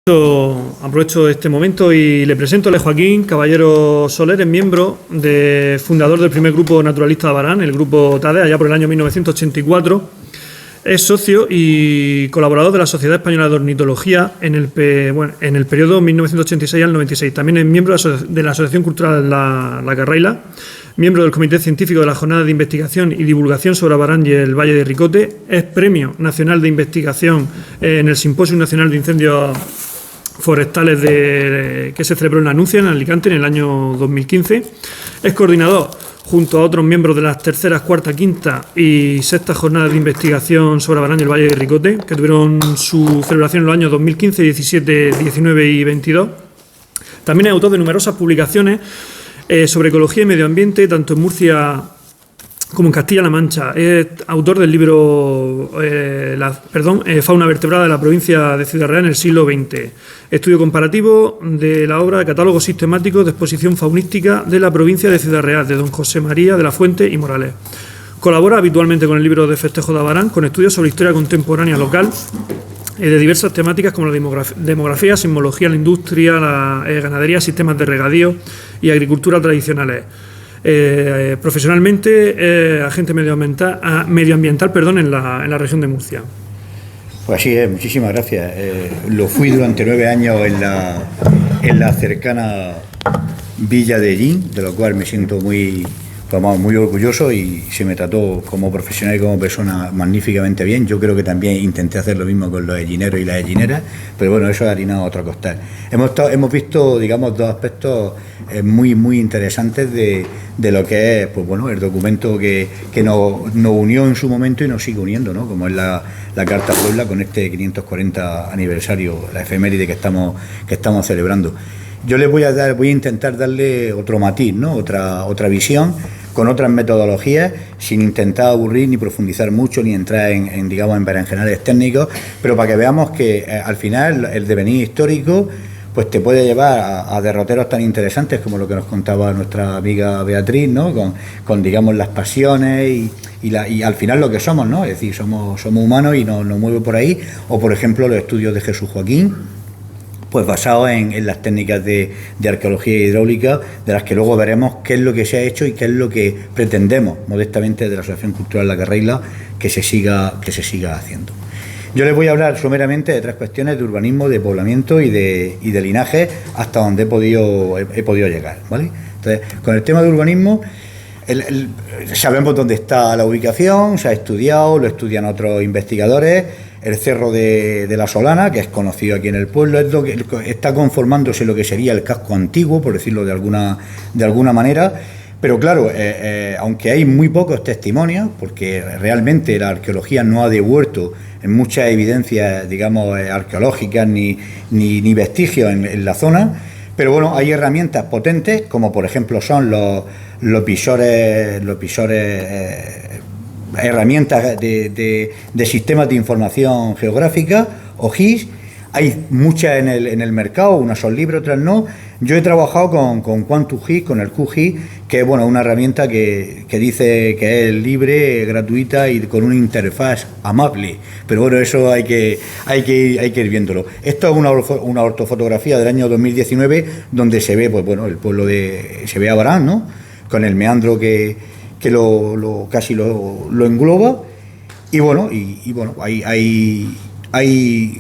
Aprovecho este momento y le presento a Joaquín Caballero Soler, es miembro fundador del primer grupo naturalista de Abarán, el grupo TADE, allá por el año 1984. Es socio y colaborador de la Sociedad Española de Ornitología en el periodo 1986 al 96. También es miembro de la Asociación Cultural La Carraila, miembro del Comité Científico de la Jornada de Investigación y Divulgación sobre Abarán y el Valle de Ricote. Es Premio Nacional de Investigación en el Simposio Nacional de Incendios Forestales que se celebró en La Nucia, en Alicante, en el año 2015. Es coordinador, junto a otros miembros de las terceras, cuarta, quinta y sexta jornadas de investigación sobre Abarán y el Valle de Ricote, que tuvieron su celebración en los años 2015, 17, 19 y 22. También es autor de numerosas publicaciones sobre ecología y medio ambiente, tanto en Murcia como en Castilla-La Mancha. Es autor del libro Fauna vertebrada de la provincia de Ciudad Real en el siglo XX. Estudio comparativo de la obra de Catálogo Sistemático de Exposición Faunística de la provincia de Ciudad Real, de don José María de la Fuente y Morales. Colabora habitualmente con el libro de Festejo de Abarán, con estudios sobre historia contemporánea local, de diversas temáticas como la demografía, sismología, la industria, la ganadería, sistemas de regadío y agricultura tradicionales. Profesionalmente, agente medioambiental, en la región de Murcia. Pues así es, muchísimas gracias. Lo fui durante 9 años en la cercana Villa de Ellín, de lo cual me siento muy orgulloso, y se me trató como profesional y como persona magníficamente bien. Yo creo que también intenté hacer lo mismo con los ellineros y las ellineras, pero bueno, eso es harina a otro costal. Hemos visto, digamos, dos aspectos muy interesantes de lo que es, pues bueno, el documento que nos unió en su momento y nos sigue uniendo, ¿no? Como es la Carta Puebla, con este 540 aniversario, la efeméride que estamos celebrando. Yo les voy a intentar darle otro matiz, ¿no? Otra visión, con otras metodologías, sin intentar aburrir ni profundizar mucho, ni entrar en berenjenales técnicos, pero para que veamos que al final el devenir histórico pues te puede llevar a derroteros tan interesantes como lo que nos contaba nuestra amiga Beatriz, ¿no? Con digamos, las pasiones y al final lo que somos, ¿no? Es decir, somos humanos y nos mueve por ahí. O, por ejemplo, los estudios de Jesús Joaquín, pues basados en las técnicas de arqueología hidráulica, de las que luego veremos qué es lo que se ha hecho y qué es lo que pretendemos modestamente de la Asociación Cultural La Carraila que se siga haciendo. Yo les voy a hablar someramente de 3 cuestiones de urbanismo, de poblamiento y de linaje, hasta donde he podido llegar, ¿vale? Entonces, con el tema de urbanismo, sabemos dónde está la ubicación, se ha estudiado, lo estudian otros investigadores. El Cerro de la Solana, que es conocido aquí en el pueblo, es lo que está conformándose lo que sería el casco antiguo, por decirlo de alguna manera. Pero claro, aunque hay muy pocos testimonios, porque realmente la arqueología no ha devuelto en muchas evidencias, digamos, arqueológicas ni vestigios en la zona, pero bueno, hay herramientas potentes, como por ejemplo son los visores, herramientas de sistemas de información geográfica, o GIS. Hay muchas en el mercado, unas son libres, otras no. Yo he trabajado con QuantumGIS, con el QGIS, que es una herramienta que dice que es libre, gratuita y con una interfaz amable. Pero bueno, eso hay que ir viéndolo. Esto es una ortofotografía del año 2019, donde se ve, pues bueno, el pueblo se ve Abarán, ¿no? Con el meandro que casi lo engloba, y bueno, hay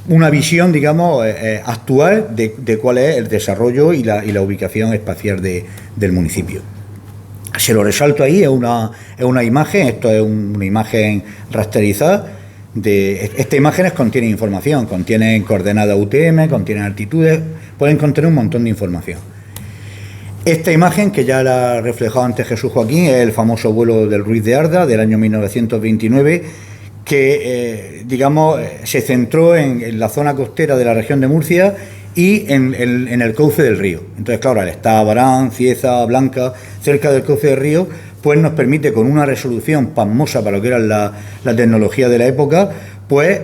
una visión, digamos, actual de cuál es el desarrollo y la ubicación espacial del municipio. Se lo resalto ahí, es una imagen, esto es una imagen rasterizada. Estas imágenes contienen información, contienen coordenadas UTM, contienen altitudes, pueden contener un montón de información. Esta imagen, que ya la ha reflejado antes Jesús Joaquín, es el famoso vuelo del Ruiz de Arda del año 1929, que se centró en la zona costera de la región de Murcia y en el cauce del río. Entonces, claro, al estar Abarán, Cieza, Blanca, cerca del cauce del río, pues nos permite, con una resolución pasmosa para lo que era la tecnología de la época, pues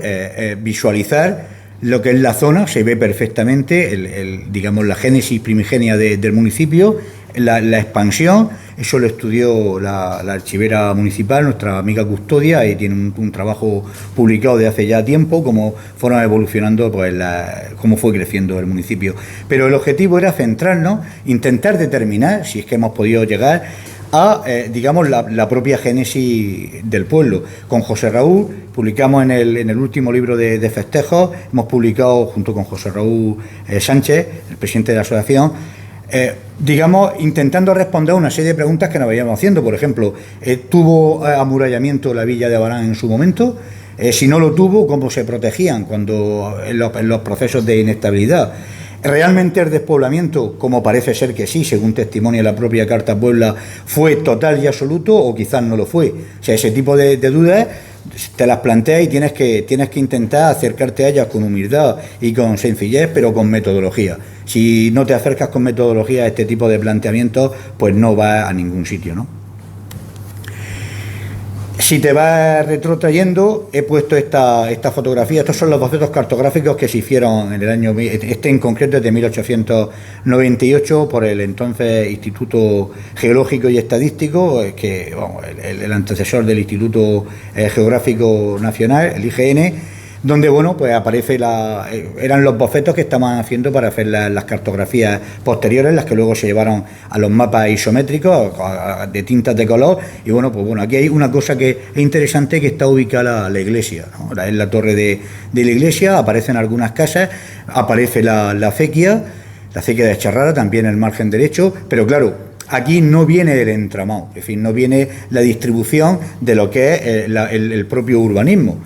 visualizar lo que es la zona. Se ve perfectamente digamos, la génesis primigenia del municipio, la expansión, Eso lo estudió la archivera municipal, nuestra amiga Custodia, y tiene un trabajo publicado de hace ya tiempo, cómo fueron evolucionando, pues cómo fue creciendo el municipio. Pero el objetivo era centrarnos, intentar determinar, si es que hemos podido llegar, a, digamos, la propia génesis del pueblo. Con José Raúl publicamos en el último libro de festejos, hemos publicado junto con José Raúl Sánchez, el presidente de la asociación, digamos, intentando responder a una serie de preguntas que nos veíamos haciendo. Por ejemplo, ¿tuvo amurallamiento la villa de Abarán en su momento? Si no lo tuvo, ¿cómo se protegían cuando en los procesos de inestabilidad? ¿Realmente el despoblamiento, como parece ser que sí, según testimonia la propia Carta Puebla, fue total y absoluto o quizás no lo fue? O sea, ese tipo de dudas te las planteas y tienes que intentar acercarte a ellas con humildad y con sencillez, pero con metodología. Si no te acercas con metodología a este tipo de planteamientos, pues no vas a ningún sitio, ¿no? Si te vas retrotrayendo, he puesto esta fotografía. Estos son los bocetos cartográficos que se hicieron en el año, este en concreto es de 1898, por el entonces Instituto Geológico y Estadístico, que vamos, el antecesor del Instituto Geográfico Nacional, el IGN, donde, bueno, pues aparece eran los bocetos que estaban haciendo para hacer las cartografías posteriores, las que luego se llevaron a los mapas isométricos de tintas de color. Y bueno, pues bueno, aquí hay una cosa que es interesante, que está ubicada la iglesia, ¿no? Es la torre de la iglesia, aparecen algunas casas, aparece la acequia de Charrara, también el margen derecho, pero claro, aquí no viene el entramado, es decir, no viene la distribución de lo que es el propio urbanismo.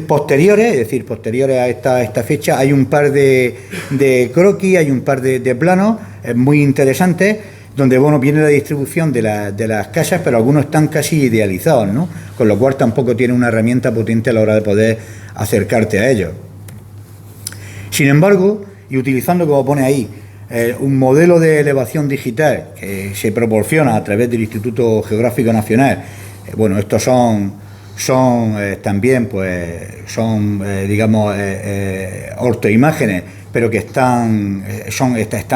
Posteriores, es decir, posteriores a esta fecha, hay un par de croquis, hay un par de planos muy interesantes, donde, bueno, viene la distribución de las casas, pero algunos están casi idealizados, ¿no? Con lo cual tampoco tiene una herramienta potente a la hora de poder acercarte a ellos. Sin embargo, y utilizando, como pone ahí, un modelo de elevación digital que se proporciona a través del Instituto Geográfico Nacional, bueno, estos son también, pues, digamos, ortoimágenes, pero que están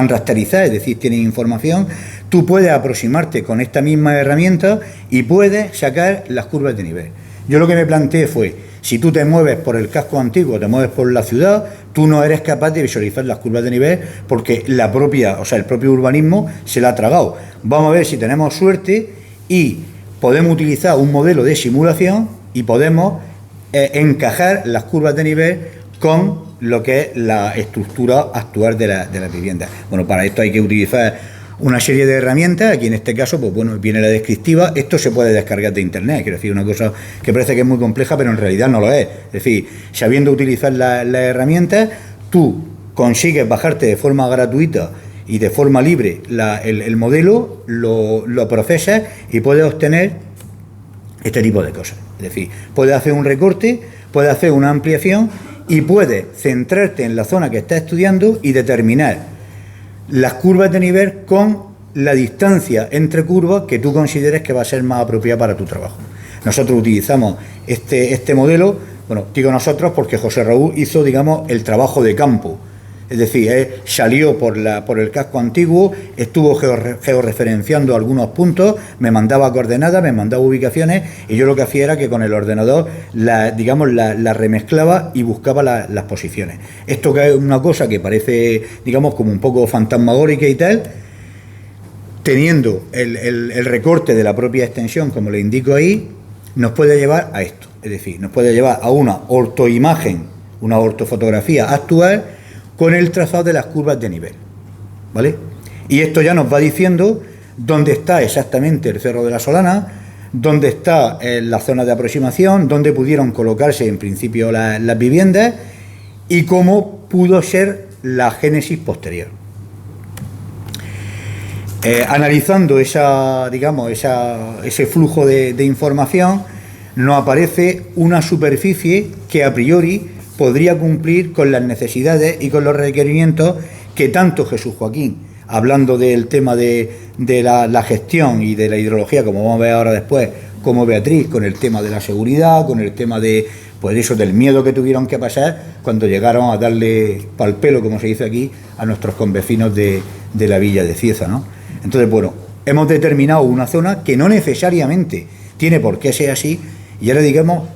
rasterizadas, es decir, tienen información. Tú puedes aproximarte con esta misma herramienta y puedes sacar las curvas de nivel. Yo lo que me planteé fue, si tú te mueves por el casco antiguo, te mueves por la ciudad, tú no eres capaz de visualizar las curvas de nivel porque el propio urbanismo se la ha tragado. Vamos a ver si tenemos suerte y podemos utilizar un modelo de simulación y podemos encajar las curvas de nivel con lo que es la estructura actual de la vivienda. Bueno, para esto hay que utilizar una serie de herramientas. Aquí en este caso, pues bueno, viene la descriptiva. Esto se puede descargar de internet, quiero decir, una cosa que parece que es muy compleja, pero en realidad no lo es. Es decir, sabiendo utilizar las herramientas, tú consigues bajarte de forma gratuita y de forma libre el modelo, lo procesas y puedes obtener este tipo de cosas. Es decir, puedes hacer un recorte, puedes hacer una ampliación y puedes centrarte en la zona que estás estudiando y determinar las curvas de nivel con la distancia entre curvas que tú consideres que va a ser más apropiada para tu trabajo. Nosotros utilizamos este modelo, bueno, digo nosotros porque José Raúl hizo, digamos, el trabajo de campo. Es decir, salió por el casco antiguo, estuvo georreferenciando algunos puntos, me mandaba coordenadas, me mandaba ubicaciones, y yo lo que hacía era que con el ordenador la remezclaba y buscaba las posiciones. Esto, que es una cosa que parece, digamos, como un poco fantasmagórica y tal, teniendo el recorte de la propia extensión, como le indico ahí, nos puede llevar a esto. Es decir, nos puede llevar a una ortoimagen, una ortofotografía actual, con el trazado de las curvas de nivel, ¿vale? Y esto ya nos va diciendo dónde está exactamente el Cerro de la Solana, dónde está la zona de aproximación, dónde pudieron colocarse en principio las viviendas y cómo pudo ser la génesis posterior. Analizando ese flujo de información, nos aparece una superficie que a priori podría cumplir con las necesidades y con los requerimientos que tanto Jesús Joaquín, hablando del tema de la gestión y de la hidrología, como vamos a ver ahora después, como Beatriz, con el tema de la seguridad, con el tema de, pues eso, del miedo que tuvieron que pasar cuando llegaron a darle pal pelo, como se dice aquí, a nuestros convecinos de la villa de Cieza, ¿no? Entonces, bueno, hemos determinado una zona que no necesariamente tiene por qué ser así, y ahora digamos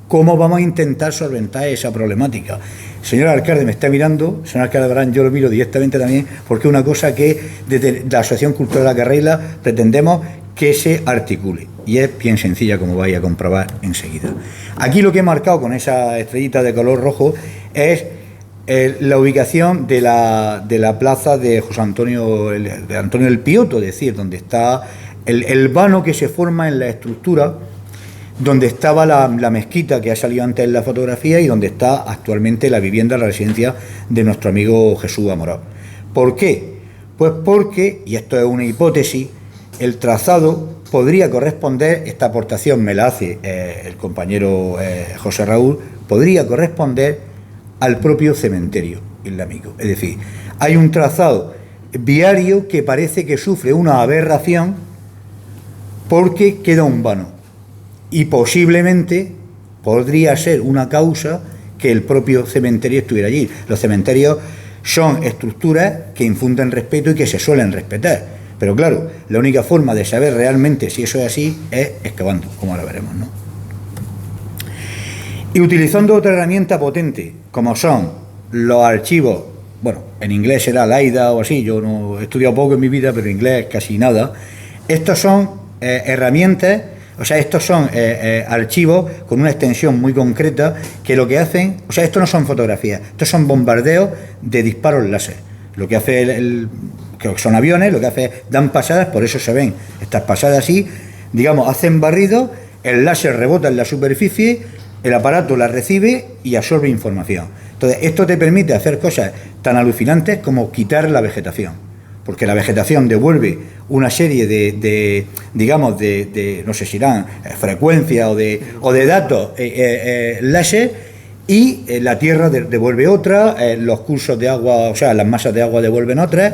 cómo vamos a intentar solventar esa problemática. Señor alcalde me está mirando, señor alcalde Barán, yo lo miro directamente también, porque es una cosa que desde la Asociación Cultural de la Carreila pretendemos que se articule, y es bien sencilla, como vais a comprobar enseguida. Aquí lo que he marcado con esa estrellita de color rojo es la ubicación de la plaza de José Antonio, de Antonio el Pioto, es decir, donde está el vano que se forma en la estructura, donde estaba la mezquita que ha salido antes en la fotografía y donde está actualmente la vivienda, la residencia de nuestro amigo Jesús Amorós. ¿Por qué? Pues porque, y esto es una hipótesis, el trazado podría corresponder, esta aportación me la hace el compañero José Raúl, podría corresponder al propio cementerio islámico. Es decir, hay un trazado viario que parece que sufre una aberración porque queda un vano. Y posiblemente podría ser una causa que el propio cementerio estuviera allí. Los cementerios son estructuras que infunden respeto y que se suelen respetar. Pero claro, la única forma de saber realmente si eso es así es excavando, como ahora veremos, ¿no? Y utilizando otra herramienta potente, como son los archivos, bueno, en inglés será LIDAR o así, yo no he estudiado poco en mi vida, pero en inglés casi nada. Estos son herramientas, o sea, estos son archivos con una extensión muy concreta que lo que hacen, o sea, estos no son fotografías, estos son bombardeos de disparos láser. Lo que hace que son aviones, lo que hace es dan pasadas, por eso se ven estas pasadas así, digamos, hacen barrido, el láser rebota en la superficie, el aparato la recibe y absorbe información. Entonces, esto te permite hacer cosas tan alucinantes como quitar la vegetación, porque la vegetación devuelve una serie de digamos, no sé si eran frecuencias o de datos láser, y la tierra devuelve otra, los cursos de agua, o sea, las masas de agua devuelven otras,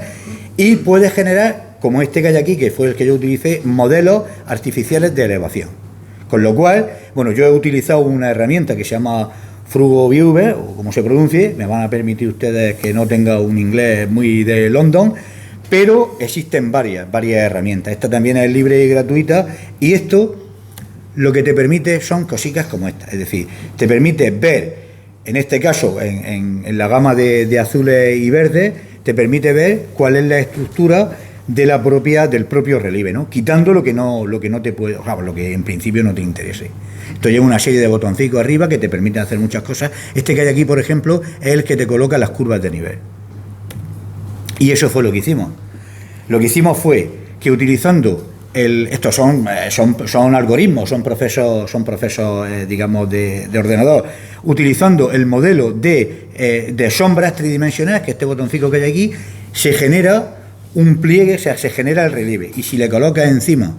y puede generar, como este que hay aquí, que fue el que yo utilicé, modelos artificiales de elevación. Con lo cual, bueno, yo he utilizado una herramienta que se llama FrugoViewer, o como se pronuncie, me van a permitir ustedes que no tenga un inglés muy de London, pero existen varias herramientas. Esta también es libre y gratuita, y esto lo que te permite son cositas como esta, es decir, te permite ver, en este caso, en la gama de azules y verdes, te permite ver cuál es la estructura del propio relieve, ¿no? Quitando lo que no te puede, o sea, lo que en principio no te interese. Esto lleva una serie de botoncitos arriba que te permiten hacer muchas cosas. Este que hay aquí, por ejemplo, es el que te coloca las curvas de nivel. Y eso fue lo que hicimos. Lo que hicimos fue que utilizando estos son algoritmos, son procesos digamos, de ordenador, utilizando el modelo de sombras tridimensionales, que este botoncito que hay aquí, se genera un pliegue, o sea, se genera el relieve, y si le colocas encima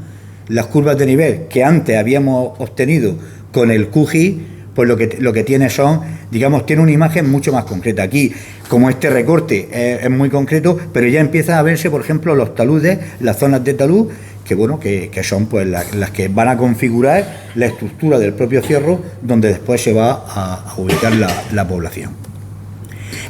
las curvas de nivel que antes habíamos obtenido con el QGIS, pues lo que tiene son, digamos, tiene una imagen mucho más concreta. Aquí, como este recorte es muy concreto, pero ya empiezan a verse, por ejemplo, los taludes, las zonas de talud, que bueno, que son pues las que van a configurar la estructura del propio cerro, donde después se va a ubicar la población.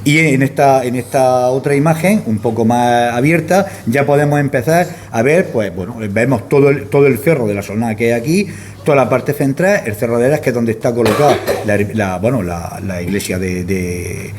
Y en esta otra imagen, un poco más abierta, ya podemos empezar a ver, pues bueno, vemos todo el cerro de la Solana que hay aquí, toda la parte central, el Cerro de Eras, que es donde está colocada la iglesia de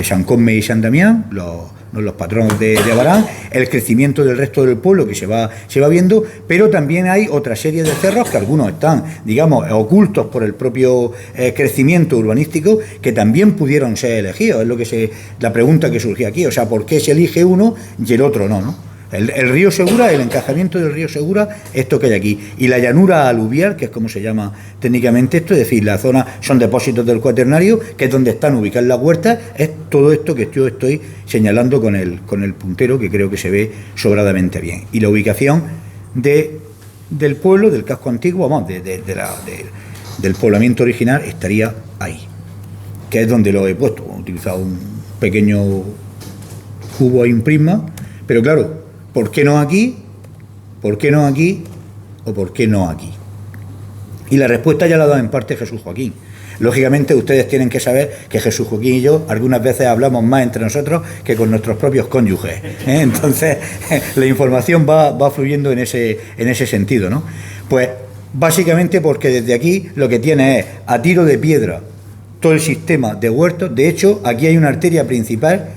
San Cosme y San Damián, los patronos de Barán, el crecimiento del resto del pueblo que se va viendo, pero también hay otra serie de cerros que algunos están, digamos, ocultos por el propio crecimiento urbanístico, que también pudieron ser elegidos. Es la pregunta que surgió aquí, o sea, ¿por qué se elige uno y el otro no? El río Segura, el encajamiento del río Segura, esto que hay aquí, y la llanura aluvial, que es como se llama técnicamente esto, es decir, la zona son depósitos del Cuaternario, que es donde están ubicadas las huertas, es todo esto que yo estoy señalando con el puntero, que creo que se ve sobradamente bien. Y la ubicación del pueblo, del casco antiguo, vamos, del poblamiento original, estaría ahí, que es donde lo he puesto. He utilizado un pequeño cubo ahí, un prisma, pero claro, ¿por qué no aquí? ¿Por qué no aquí? ¿O por qué no aquí? Y la respuesta ya la ha dado en parte Jesús Joaquín. Lógicamente ustedes tienen que saber que Jesús Joaquín y yo algunas veces hablamos más entre nosotros que con nuestros propios cónyuges, ¿eh? Entonces la información va fluyendo en ese sentido, ¿no? Pues básicamente porque desde aquí lo que tiene es a tiro de piedra todo el sistema de huertos. De hecho, aquí hay una arteria principal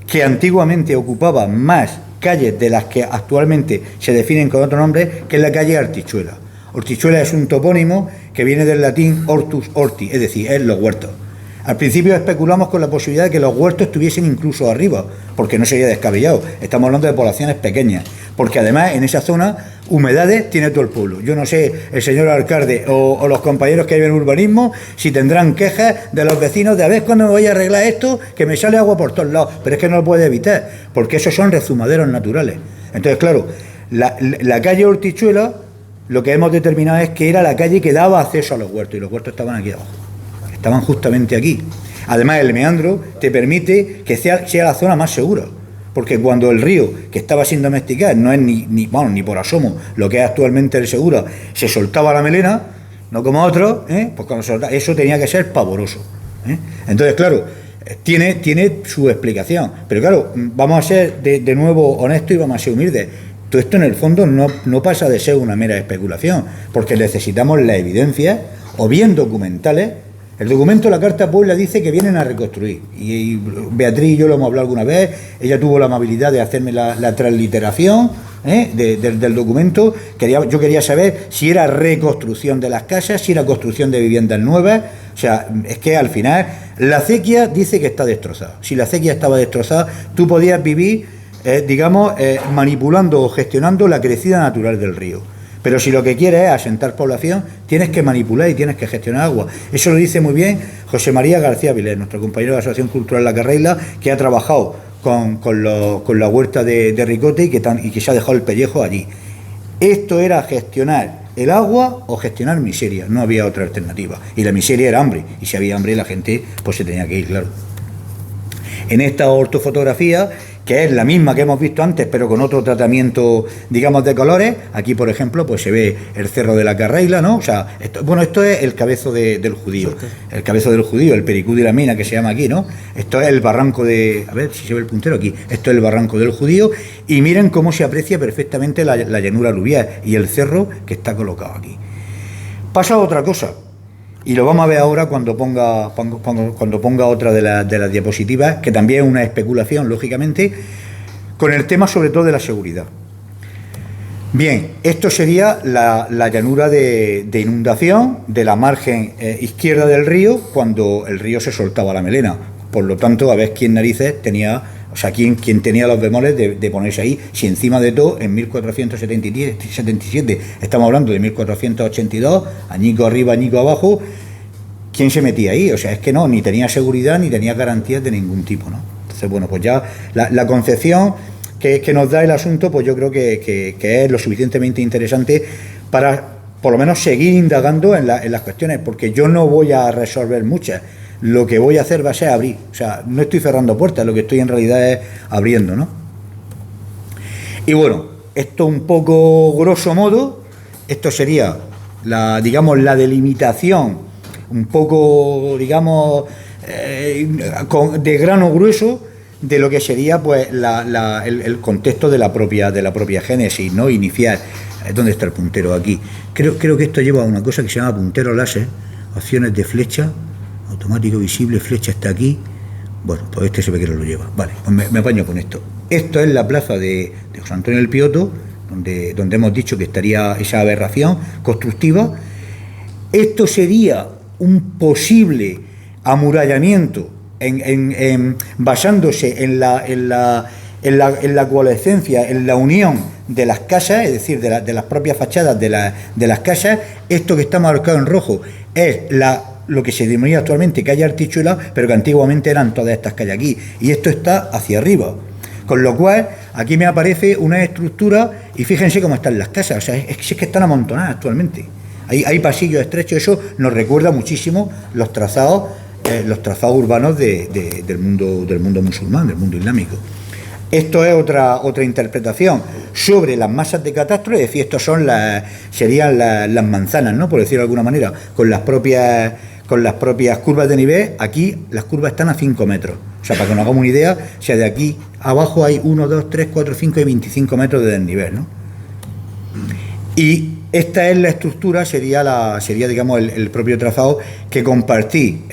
que antiguamente ocupaba más calles de las que actualmente se definen con otro nombre, que es la calle Artichuela. Hortichuela es un topónimo que viene del latín hortus horti, es decir, es los huertos. Al principio especulamos con la posibilidad de que los huertos estuviesen incluso arriba, porque no sería descabellado. Estamos hablando de poblaciones pequeñas, porque además en esa zona humedades tiene todo el pueblo. Yo no sé, el señor alcalde o los compañeros que hay en urbanismo, si tendrán quejas de los vecinos de a ver cuándo me voy a arreglar esto, que me sale agua por todos lados, pero es que no lo puede evitar, porque esos son rezumaderos naturales. Entonces, claro, la calle Hortichuela, lo que hemos determinado es que era la calle que daba acceso a los huertos, y los huertos estaban aquí abajo, estaban justamente aquí. Además, el meandro te permite que sea la zona más segura, porque cuando el río, que estaba sin domesticar, no es ni por asomo lo que es actualmente el Segura, se soltaba la melena, no como otros, pues cuando soltaba, eso tenía que ser pavoroso, ¿eh? Entonces, claro, tiene su explicación, pero claro, vamos a ser de nuevo honestos y vamos a ser humildes. Todo esto en el fondo no pasa de ser una mera especulación, porque necesitamos la evidencia, o bien documentales. El documento, la Carta Puebla, dice que vienen a reconstruir, y Beatriz y yo lo hemos hablado alguna vez. Ella tuvo la amabilidad de hacerme la transliteración del documento. Yo quería saber si era reconstrucción de las casas, si era construcción de viviendas nuevas. O sea, es que al final la acequia dice que está destrozada. Si la acequia estaba destrozada, tú podías vivir manipulando o gestionando la crecida natural del río. Pero si lo que quieres es asentar población, tienes que manipular y tienes que gestionar agua. Eso lo dice muy bien José María García Vilés, nuestro compañero de la Asociación Cultural La Carreila, que ha trabajado con la huerta de Ricote y que se ha dejado el pellejo allí. Esto era gestionar el agua o gestionar miseria, no había otra alternativa. Y la miseria era hambre, y si había hambre la gente pues se tenía que ir, claro. En esta ortofotografía, que es la misma que hemos visto antes, pero con otro tratamiento, digamos, de colores, aquí, por ejemplo, pues se ve el Cerro de la Carreila, ¿no? O sea, esto es el cabezo del judío, el cabezo del judío, el Pericú de la Mina, que se llama aquí, ¿no? Esto es el barranco de... A ver si se ve el puntero aquí. Esto es el barranco del judío, y miren cómo se aprecia perfectamente la llanura aluvial y el cerro que está colocado aquí. Pasa otra cosa, y lo vamos a ver ahora cuando ponga otra de las diapositivas, que también es una especulación, lógicamente, con el tema sobre todo de la seguridad. Bien, esto sería la llanura de inundación de la margen izquierda del río, cuando el río se soltaba la melena. Por lo tanto, a ver quién narices tenía... O sea, ¿quién tenía los bemoles de ponerse ahí? Si encima de todo, en 1477, estamos hablando de 1482, añico arriba, añico abajo, ¿quién se metía ahí? O sea, es que no, ni tenía seguridad ni tenía garantías de ningún tipo, ¿no? Entonces, bueno, pues ya la concepción que nos da el asunto, pues yo creo que es lo suficientemente interesante para, por lo menos, seguir indagando en las cuestiones, porque yo no voy a resolver muchas. Lo que voy a hacer va a ser abrir, o sea, no estoy cerrando puertas, lo que estoy en realidad es abriendo, ¿no? Y bueno, esto un poco grosso modo, esto sería la delimitación, un poco, digamos, de grano grueso de lo que sería pues el contexto de la propia génesis, ¿no? Inicial. ¿Dónde está el puntero? Aquí. Creo que esto lleva a una cosa que se llama puntero láser, opciones de flecha, automático visible, flecha está aquí. Bueno, pues este se ve que no lo lleva. Vale, pues me apaño con esto. Esto es la plaza de José Antonio del Pioto, donde hemos dicho que estaría esa aberración constructiva. Esto sería un posible amurallamiento basándose en la coalescencia, en la unión de las casas, es decir, de las propias fachadas de las casas. Esto que está marcado en rojo es lo que se denomina actualmente calle Artichuela, pero que antiguamente eran todas estas calles aquí, y esto está hacia arriba, con lo cual aquí me aparece una estructura, y fíjense cómo están las casas, o sea, es que están amontonadas actualmente, hay pasillos estrechos. Eso nos recuerda muchísimo los trazados urbanos del mundo musulmán, del mundo islámico. Esto es otra interpretación sobre las masas de catastro, es decir, estos son serían las manzanas, ¿no? Por decirlo de alguna manera, con las propias curvas de nivel. Aquí las curvas están a 5 metros. O sea, para que nos hagamos una idea, o sea, de aquí abajo hay 1, 2, 3, 4, 5 y 25 metros de desnivel, ¿no? Y esta es la estructura, sería digamos, el propio trazado que compartí.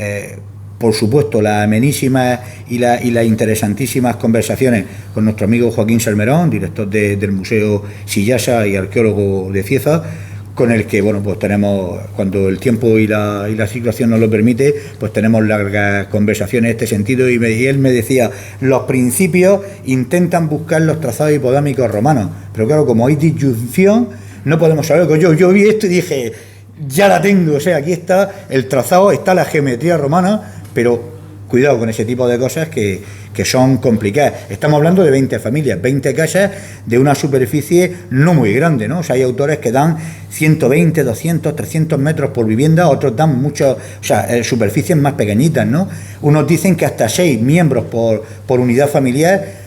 Por supuesto, las amenísimas y las interesantísimas conversaciones con nuestro amigo Joaquín Salmerón, director del Museo Sillasa y arqueólogo de Cieza, con el que, bueno, pues tenemos, cuando el tiempo y la situación nos lo permite, pues tenemos largas conversaciones en este sentido, y él me decía, los principios intentan buscar los trazados hipodámicos romanos, pero claro, como hay disyunción, no podemos saber. Yo vi esto y dije, ya la tengo, o sea, aquí está el trazado, está la geometría romana, pero cuidado con ese tipo de cosas que son complicadas. Estamos hablando de 20 familias, 20 casas de una superficie no muy grande, ¿no? O sea, hay autores que dan 120, 200, 300 metros por vivienda, otros dan mucho, o sea, superficies más pequeñitas, ¿no? Unos dicen que hasta 6 miembros por unidad familiar.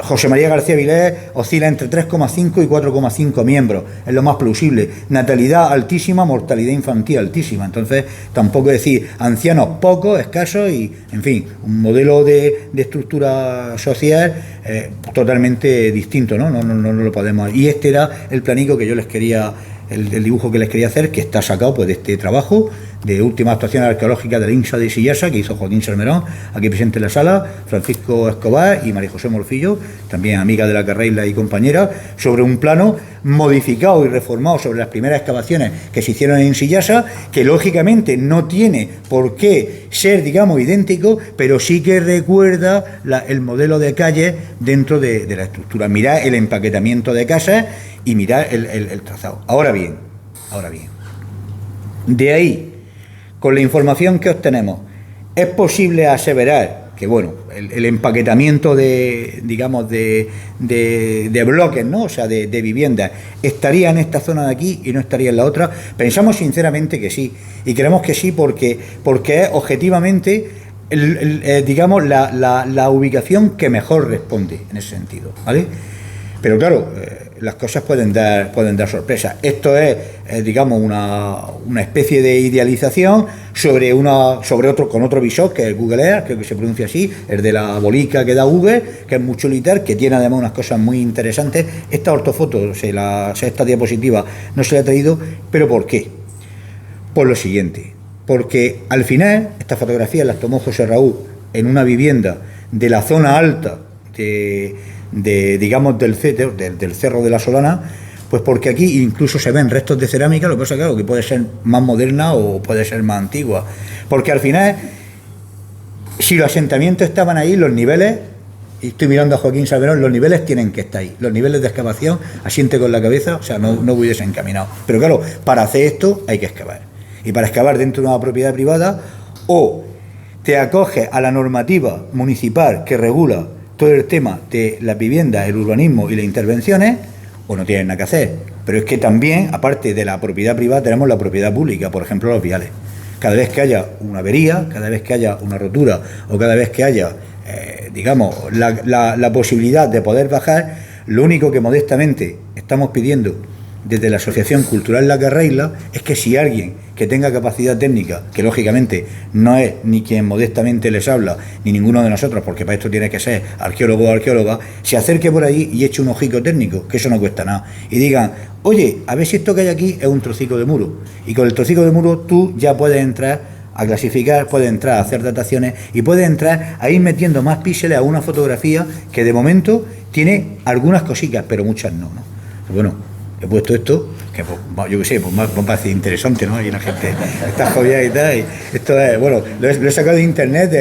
José María García Vilés oscila entre 3,5 y 4,5 miembros, es lo más plausible. Natalidad altísima, mortalidad infantil altísima. Entonces, tampoco decir ancianos pocos, escasos y, en fin, un modelo de estructura social totalmente distinto, ¿no? No lo podemos. Y este era el planico que yo les quería, el dibujo que les quería hacer, que está sacado pues de este trabajo de última actuación arqueológica del INSA de Sillasa, que hizo Joaquín Salmerón, aquí presente en la sala, Francisco Escobar y María José Morcillo, también amiga de la carreira y compañera, sobre un plano modificado y reformado sobre las primeras excavaciones que se hicieron en Sillasa, que lógicamente no tiene por qué ser, digamos, idéntico, pero sí que recuerda el modelo de calle dentro de la estructura. Mirad el empaquetamiento de casas y mirad el trazado. Ahora bien, de ahí, con la información que obtenemos, es posible aseverar que, bueno, el empaquetamiento de bloques, ¿no? O sea, de viviendas, estaría en esta zona de aquí y no estaría en la otra. Pensamos sinceramente que sí, y creemos que sí porque es objetivamente, digamos, la ubicación que mejor responde en ese sentido, ¿vale? Pero claro, las cosas pueden dar sorpresas. Esto es digamos, una especie de idealización con otro visor, que es el Google Earth, creo que se pronuncia así, el de la bolica que da Google, que es muy chulita, que tiene además unas cosas muy interesantes. Esta ortofoto, esta diapositiva no se la he traído, pero ¿por qué? Por lo siguiente, porque al final estas fotografías las tomó José Raúl en una vivienda de la zona alta digamos del Cerro de la Solana, pues porque aquí incluso se ven restos de cerámica, lo que pasa, claro, que puede ser más moderna o puede ser más antigua, porque al final, si los asentamientos estaban ahí, los niveles, y estoy mirando a Joaquín Salmerón, los niveles tienen que estar ahí, los niveles de excavación, asiente con la cabeza, o sea, no voy desencaminado, pero claro, para hacer esto hay que excavar, y para excavar dentro de una propiedad privada, o te acoges a la normativa municipal que regula todo el tema de las viviendas, el urbanismo y las intervenciones, o no tienes nada que hacer. Pero es que también, aparte de la propiedad privada, tenemos la propiedad pública, por ejemplo, los viales. Cada vez que haya una avería, cada vez que haya una rotura, o cada vez que haya, digamos, la posibilidad de poder bajar, lo único que modestamente estamos pidiendo desde la Asociación Cultural La Carreira es que si alguien que tenga capacidad técnica, que lógicamente no es ni quien modestamente les habla, ni ninguno de nosotros, porque para esto tiene que ser arqueólogo o arqueóloga, se acerque por allí y eche un ojico técnico, que eso no cuesta nada, y digan, oye, a ver si esto que hay aquí es un trocico de muro, y con el trocico de muro tú ya puedes entrar a clasificar, puedes entrar a hacer dataciones y puedes entrar a ir metiendo más píxeles a una fotografía que de momento tiene algunas cositas, pero muchas no. Bueno, he puesto esto, que pues, yo qué sé, pues me parece interesante, ¿no? Y la gente está jodida y tal, y esto es, bueno, lo he sacado de internet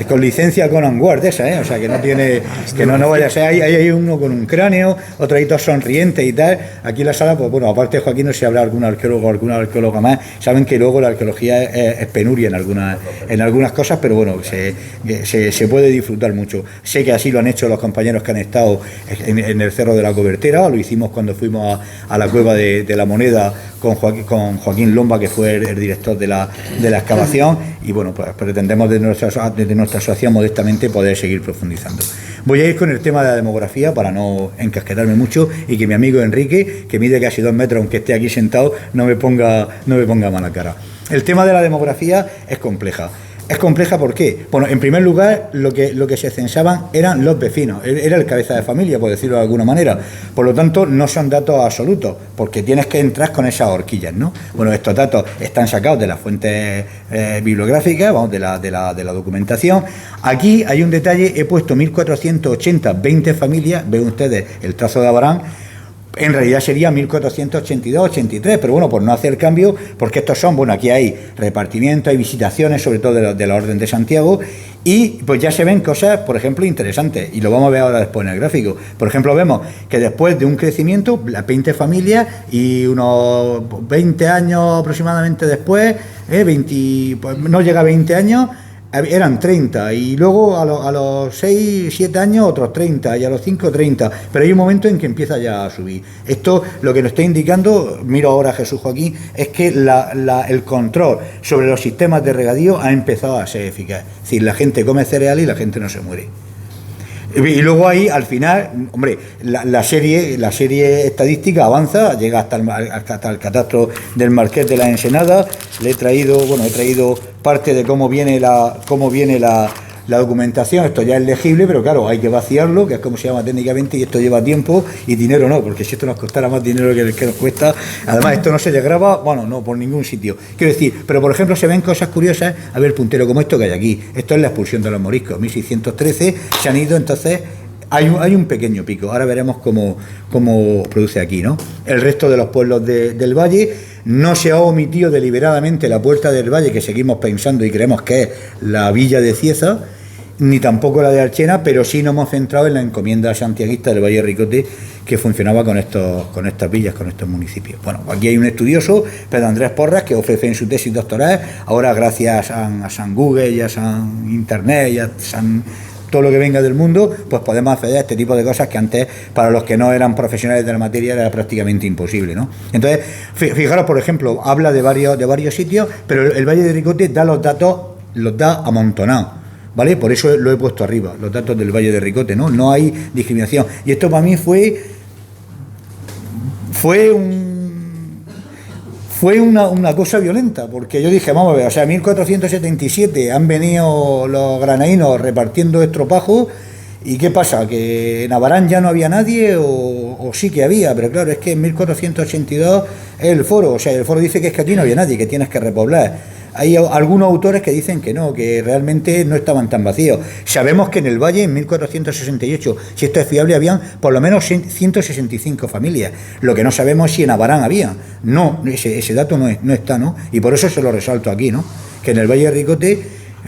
con licencia Conan Ward, esa, o sea, que no tiene, que no vaya a ser, hay uno con un cráneo, otro ahí todo sonriente y tal. Aquí en la sala, pues bueno, aparte de Joaquín, no sé si habrá algún arqueólogo o alguna arqueóloga más, saben que luego la arqueología es penuria en algunas cosas, pero bueno, se puede disfrutar mucho. Sé que así lo han hecho los compañeros que han estado en el Cerro de la Cobertera, lo hicimos cuando fuimos a la cueva de de la moneda con Joaquín Lomba, que fue el director de la excavación, y bueno, pues pretendemos desde nuestra asociación modestamente poder seguir profundizando. Voy a ir con el tema de la demografía para no encasquetarme mucho y que mi amigo Enrique, que mide casi 2 metros, aunque esté aquí sentado, no me ponga mala cara. El tema de la demografía es compleja. Es compleja, ¿por qué? Bueno, en primer lugar, lo que se censaban eran los vecinos, era el cabeza de familia, por decirlo de alguna manera. Por lo tanto, no son datos absolutos, porque tienes que entrar con esas horquillas, ¿no? Bueno, estos datos están sacados de las fuentes bibliográficas, vamos, de la documentación. Aquí hay un detalle, he puesto 1480, 20 familias, ven ustedes el trazo de Abarán. En realidad sería 1482-83, pero bueno, por no hacer cambio, porque estos son, bueno, aquí hay repartimientos, hay visitaciones, sobre todo de la Orden de Santiago, y pues ya se ven cosas, por ejemplo, interesantes, y lo vamos a ver ahora después en el gráfico. Por ejemplo, vemos que después de un crecimiento, las 20 familias, y unos 20 años aproximadamente después, pues no llega a 20 años, eran 30, y luego a los 6, 7 años otros 30, y a los 5, 30, pero hay un momento en que empieza ya a subir. Esto lo que nos está indicando, miro ahora a Jesús Joaquín, es que el control sobre los sistemas de regadío ha empezado a ser eficaz. Es decir, la gente come cereal y la gente no se muere. Y luego ahí, al final, hombre, la serie estadística avanza, llega hasta el catastro del Marqués de la Ensenada. He traído parte de cómo viene la documentación. Esto ya es legible, pero claro, hay que vaciarlo, que es como se llama técnicamente, y esto lleva tiempo y dinero no, porque si esto nos costara más dinero que nos cuesta, además esto no se desgrava, bueno, no, por ningún sitio. Quiero decir, pero por ejemplo se ven cosas curiosas, a ver, puntero, como esto que hay aquí. Esto es la expulsión de los moriscos, 1613, se han ido, entonces hay un pequeño pico. Ahora veremos cómo produce aquí, ¿no? El resto de los pueblos del valle. No se ha omitido deliberadamente la Puerta del Valle, que seguimos pensando y creemos que es la villa de Cieza, ni tampoco la de Archena, pero sí nos hemos centrado en la encomienda santiaguista del Valle de Ricote, que funcionaba con estas villas, con estos municipios. Bueno, aquí hay un estudioso, Pedro Andrés Porras, que ofrece en su tesis doctoral, ahora gracias a San Google y a San Internet y a San todo lo que venga del mundo, pues podemos acceder a este tipo de cosas que antes, para los que no eran profesionales de la materia, era prácticamente imposible, ¿no? Entonces, fijaros, por ejemplo, habla de varios sitios, pero el Valle de Ricote da los datos, los da amontonados, ¿vale? Por eso lo he puesto arriba, los datos del Valle de Ricote, ¿no? No hay discriminación. Y esto para mí fue una cosa violenta, porque yo dije, vamos a ver, o sea, 1477 han venido los granadinos repartiendo estropajos, ¿y qué pasa? ¿Que en Abarán ya no había nadie o sí que había? Pero claro, es que en 1482 es el foro, o sea, el foro dice que es que aquí no había nadie, que tienes que repoblar. Hay algunos autores que dicen que no, que realmente no estaban tan vacíos. Sabemos que en el Valle, en 1468, si esto es fiable, habían por lo menos 165 familias. Lo que no sabemos es si en Abarán había. No, ese dato no está, ¿no? Y por eso se lo resalto aquí, ¿no? Que en el Valle de Ricote,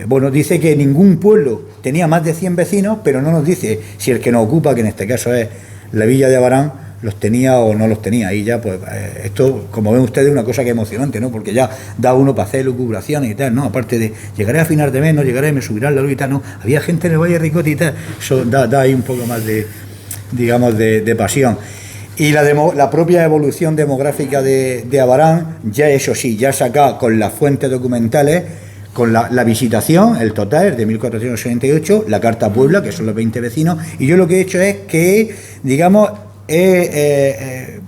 bueno, dice que ningún pueblo tenía más de 100 vecinos, pero no nos dice si el que nos ocupa, que en este caso es la villa de Abarán, los tenía o no los tenía. Ahí ya, pues, esto, como ven ustedes, es una cosa que es emocionante, ¿no? Porque ya da uno para hacer lucubraciones y tal, ¿no? Aparte de, llegaré a final de mes, no llegaré, me subirán la luz y tal, ¿no? Había gente en el Valle de Ricote y tal. Eso da ahí un poco más de, digamos, de pasión. Y la propia evolución demográfica de Abarán, ya eso sí, ya saca con las fuentes documentales, con la visitación, el total de 1468, la Carta a Puebla, que son los 20 vecinos, y yo lo que he hecho es que, digamos, he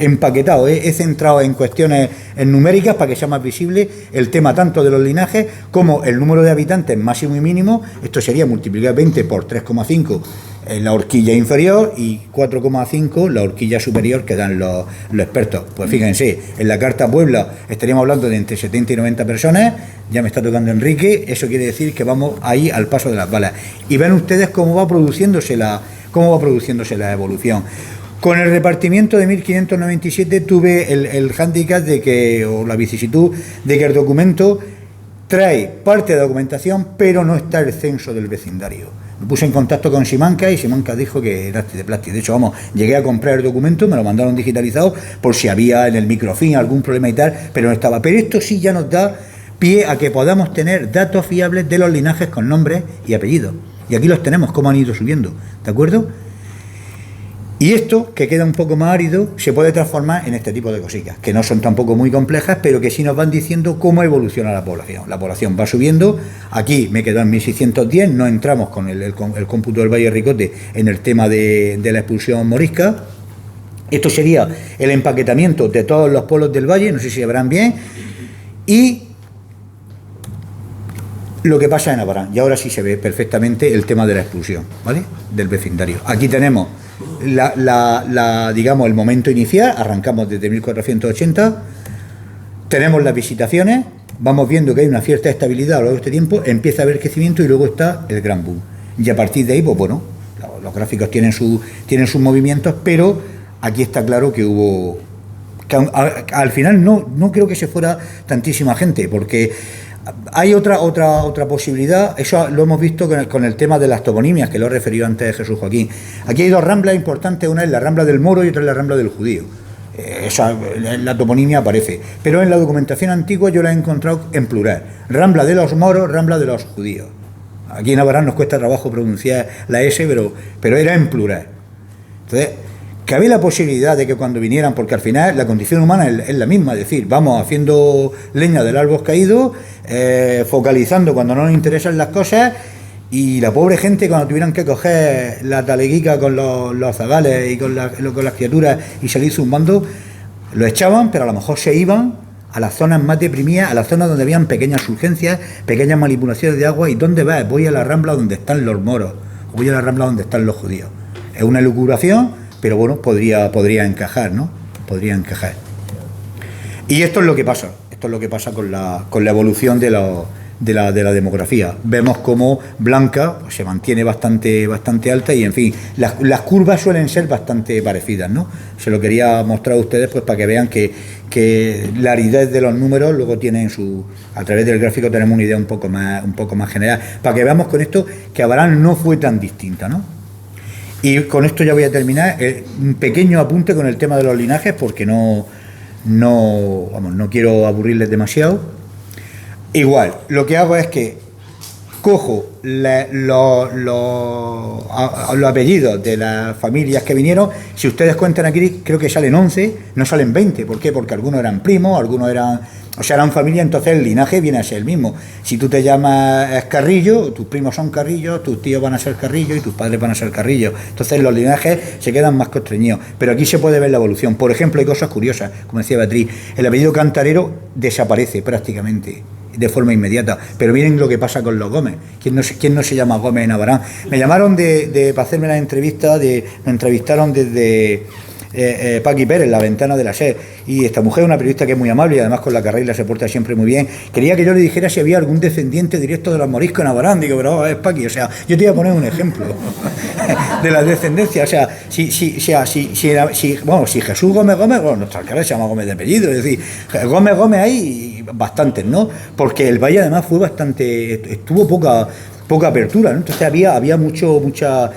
empaquetado, he centrado en cuestiones numéricas para que sea más visible el tema tanto de los linajes como el número de habitantes máximo y mínimo. Esto sería multiplicar 20 por 3,5 en la horquilla inferior y 4,5 la horquilla superior que dan los expertos. Pues fíjense, en la Carta Puebla estaríamos hablando de entre 70 y 90 personas, ya me está tocando Enrique, eso quiere decir que vamos ahí al paso de las balas. Y ven ustedes cómo va produciéndose la evolución. Con el repartimiento de 1597 tuve el hándicap de que, o la vicisitud de que el documento trae parte de la documentación, pero no está el censo del vecindario. Me puse en contacto con Simancas y Simancas dijo que era de plástico. De hecho, llegué a comprar el documento, me lo mandaron digitalizado por si había en el microfilm algún problema y tal, pero no estaba. Pero esto sí ya nos da pie a que podamos tener datos fiables de los linajes con nombres y apellidos. Y aquí los tenemos, cómo han ido subiendo, ¿de acuerdo? Y esto, que queda un poco más árido, se puede transformar en este tipo de cositas, que no son tampoco muy complejas, pero que sí nos van diciendo cómo evoluciona la población. La población va subiendo, aquí me quedo en 1610, no entramos con el cómputo del Valle Ricote en el tema de la expulsión morisca. Esto sería el empaquetamiento de todos los pueblos del valle, no sé si verán bien, y lo que pasa en Abarán. Y ahora sí se ve perfectamente el tema de la expulsión, ¿vale?, del vecindario. Aquí tenemos digamos, el momento inicial, arrancamos desde 1480, tenemos las visitaciones, vamos viendo que hay una cierta estabilidad a lo largo de este tiempo, empieza a haber crecimiento y luego está el gran boom. Y a partir de ahí, pues bueno, los gráficos tienen sus movimientos, pero aquí está claro que hubo... que al final no creo que se fuera tantísima gente, porque hay otra posibilidad. Eso lo hemos visto con el tema de las toponimias, que lo ha referido antes Jesús Joaquín. Aquí hay dos ramblas importantes, una es la rambla del Moro y otra es la rambla del Judío. La toponimia aparece, pero en la documentación antigua yo la he encontrado en plural: rambla de los moros, rambla de los judíos. Aquí en Abarán nos cuesta trabajo pronunciar la S, pero era en plural. Entonces, que había la posibilidad de que cuando vinieran, porque al final la condición humana es la misma, es decir, vamos haciendo leña del árbol caído, focalizando cuando no nos interesan las cosas, y la pobre gente, cuando tuvieran que coger la taleguica con los zagales y con las criaturas y salir zumbando, lo echaban, pero a lo mejor se iban a las zonas más deprimidas, a las zonas donde habían pequeñas urgencias, pequeñas manipulaciones de agua. ¿Y dónde vas? Voy a la rambla donde están los moros, voy a la rambla donde están los judíos. Es una elucubración, pero bueno, podría encajar, ¿no? Podría encajar. Y esto es lo que pasa con la evolución de la demografía. Vemos cómo Blanca pues, se mantiene bastante alta y, en fin, las curvas suelen ser bastante parecidas, ¿no? Se lo quería mostrar a ustedes pues para que vean que la aridez de los números luego tienen a través del gráfico tenemos una idea un poco más general, para que veamos con esto que Abarán no fue tan distinta, ¿no? Y con esto ya voy a terminar. Un pequeño apunte con el tema de los linajes, porque no quiero aburrirles demasiado. Igual, lo que hago es que cojo los apellidos de las familias que vinieron. Si ustedes cuentan aquí, creo que salen 11, no salen 20. ¿Por qué? Porque algunos eran primos, algunos eran familia, entonces el linaje viene a ser el mismo. Si tú te llamas Carrillo, tus primos son Carrillo, tus tíos van a ser Carrillo y tus padres van a ser Carrillo. Entonces los linajes se quedan más constreñidos. Pero aquí se puede ver la evolución. Por ejemplo, hay cosas curiosas, como decía Beatriz, el apellido Cantarero desaparece prácticamente de forma inmediata, pero miren lo que pasa con los Gómez. ¿Quién no se llama Gómez en Abarán? Me llamaron para hacerme la entrevista, me entrevistaron desde Paqui Pérez, la ventana de la SER, y esta mujer es una periodista que es muy amable y además con la carrera se porta siempre muy bien. Quería que yo le dijera si había algún descendiente directo de los moriscos en Abarán. Digo, pero es Paqui, o sea, yo te voy a poner un ejemplo de la descendencia. O sea, si Jesús Gómez, bueno, nuestra alcalde se llama Gómez de apellido, es decir, Gómez hay bastantes, ¿no? Porque el valle además fue estuvo poca apertura, ¿no? Entonces había mucha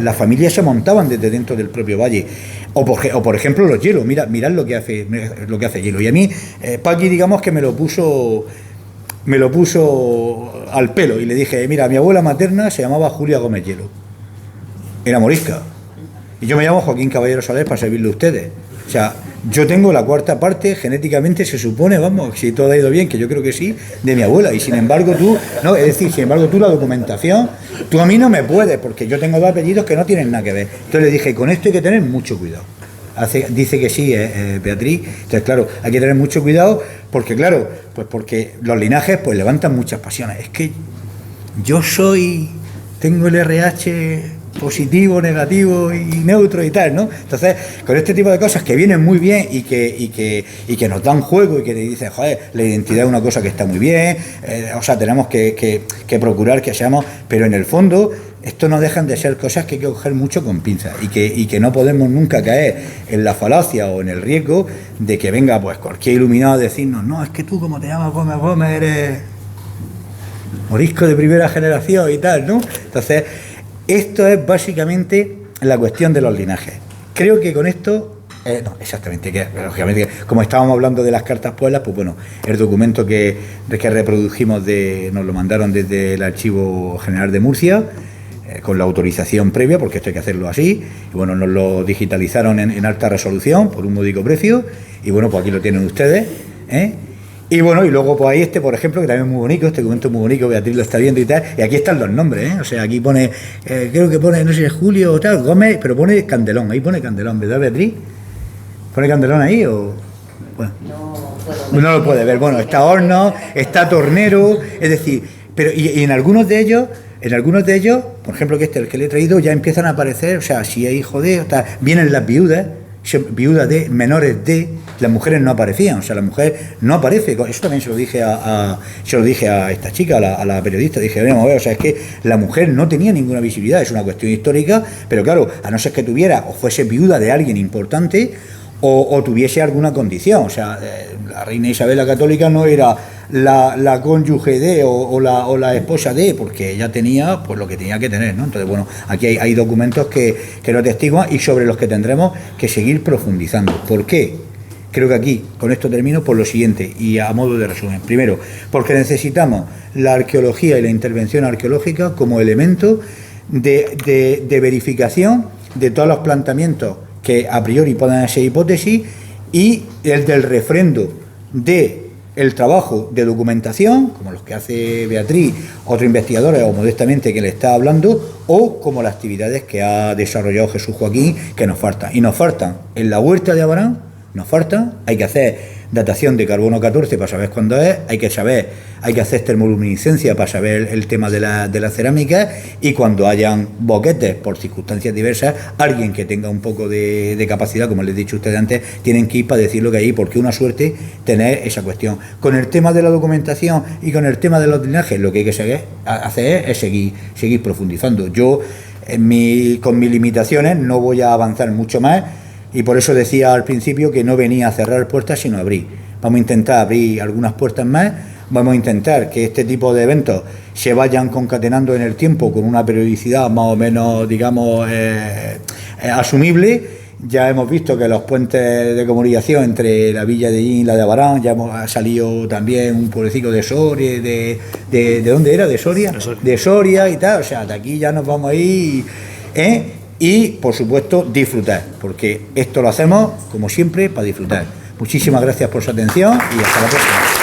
las familias se montaban desde dentro del propio valle. O por ejemplo los hielos, mirad lo que hace Hielo. Y a mí Paqui, digamos que me lo puso al pelo y le dije, mira, mi abuela materna se llamaba Julia Gómez Hielo, era morisca, y yo me llamo Joaquín Caballero Soler para servirle a ustedes. O sea, yo tengo la cuarta parte, genéticamente se supone, vamos, si todo ha ido bien, que yo creo que sí, de mi abuela. Y sin embargo tú, la documentación, tú a mí no me puedes, porque yo tengo dos apellidos que no tienen nada que ver. Entonces le dije, con esto hay que tener mucho cuidado. Dice que sí, Beatriz. Entonces, claro, hay que tener mucho cuidado, porque claro, pues porque los linajes pues levantan muchas pasiones. Es que yo tengo el RH positivo, negativo y neutro y tal, ¿no? Entonces, con este tipo de cosas que vienen muy bien y que nos dan juego y que te dicen, joder, la identidad es una cosa que está muy bien, tenemos que procurar que seamos, pero en el fondo esto no dejan de ser cosas que hay que coger mucho con pinzas y que no podemos nunca caer en la falacia o en el riesgo de que venga pues cualquier iluminado a decirnos, no, es que tú como te llamas Gómez eres morisco de primera generación y tal, ¿no? Entonces, esto es básicamente la cuestión de los linajes. Creo que con esto, exactamente, que lógicamente, como estábamos hablando de las cartas pueblas, pues bueno, el documento que reprodujimos nos lo mandaron desde el Archivo General de Murcia, con la autorización previa, porque esto hay que hacerlo así, y bueno, nos lo digitalizaron en alta resolución por un módico precio, y bueno, pues aquí lo tienen ustedes, y bueno, y luego pues ahí por ejemplo, que también es muy bonito, este documento es muy bonito, Beatriz lo está viendo y tal, y aquí están los nombres, o sea, aquí pone, creo que pone, no sé, Julio o tal, Gómez, pero pone Candelón, ahí pone Candelón, ¿verdad, Beatriz? ¿Pone Candelón ahí o...? Bueno, no lo puede ver, bueno, está Hornos, está Tornero, es decir, pero y en algunos de ellos, por ejemplo, que el que le he traído, ya empiezan a aparecer, o sea, si es hijo de, o sea, vienen las viudas de, menores de, las mujeres no aparecían, o sea, la mujer no aparece, eso también se lo dije a esta chica, a la periodista, dije, vamos a ver, o sea, es que la mujer no tenía ninguna visibilidad, es una cuestión histórica, pero claro, a no ser que tuviera o fuese viuda de alguien importante, o tuviese alguna condición, o sea, la reina Isabel la Católica no era la cónyuge de o la esposa de, porque ella tenía pues lo que tenía que tener, ¿no? Entonces, bueno, aquí hay documentos que lo atestiguan y sobre los que tendremos que seguir profundizando. ¿Por qué? Creo que aquí, con esto termino por lo siguiente, y a modo de resumen. Primero, porque necesitamos la arqueología y la intervención arqueológica como elemento de verificación de todos los planteamientos que a priori puedan ser hipótesis, y el del refrendo del trabajo de documentación, como los que hace Beatriz, otros investigadores o modestamente que le está hablando, o como las actividades que ha desarrollado Jesús Joaquín, que nos faltan. Y nos faltan en la huerta de Abarán, hay que hacer datación de carbono 14 para saber cuándo es, hay que hacer termoluminiscencia para saber el tema de la cerámica, y cuando hayan boquetes por circunstancias diversas, alguien que tenga un poco de capacidad, como les he dicho a ustedes antes, tienen que ir para decir lo que hay, porque una suerte tener esa cuestión. Con el tema de la documentación y con el tema de los linajes, lo que hay que hacer es seguir profundizando. Yo, con mis limitaciones, no voy a avanzar mucho más. Y por eso decía al principio que no venía a cerrar puertas, sino a abrir. Vamos a intentar abrir algunas puertas más, vamos a intentar que este tipo de eventos se vayan concatenando en el tiempo con una periodicidad más o menos, digamos, asumible. Ya hemos visto que los puentes de comunicación entre la villa de Llín y la de Abarán, ha salido también un pueblecito de Soria, ¿de dónde era? ¿De Soria? De Soria y tal, o sea, de aquí ya nos vamos a ir, Y, por supuesto, disfrutar, porque esto lo hacemos, como siempre, para disfrutar. Muchísimas gracias por su atención y hasta la próxima.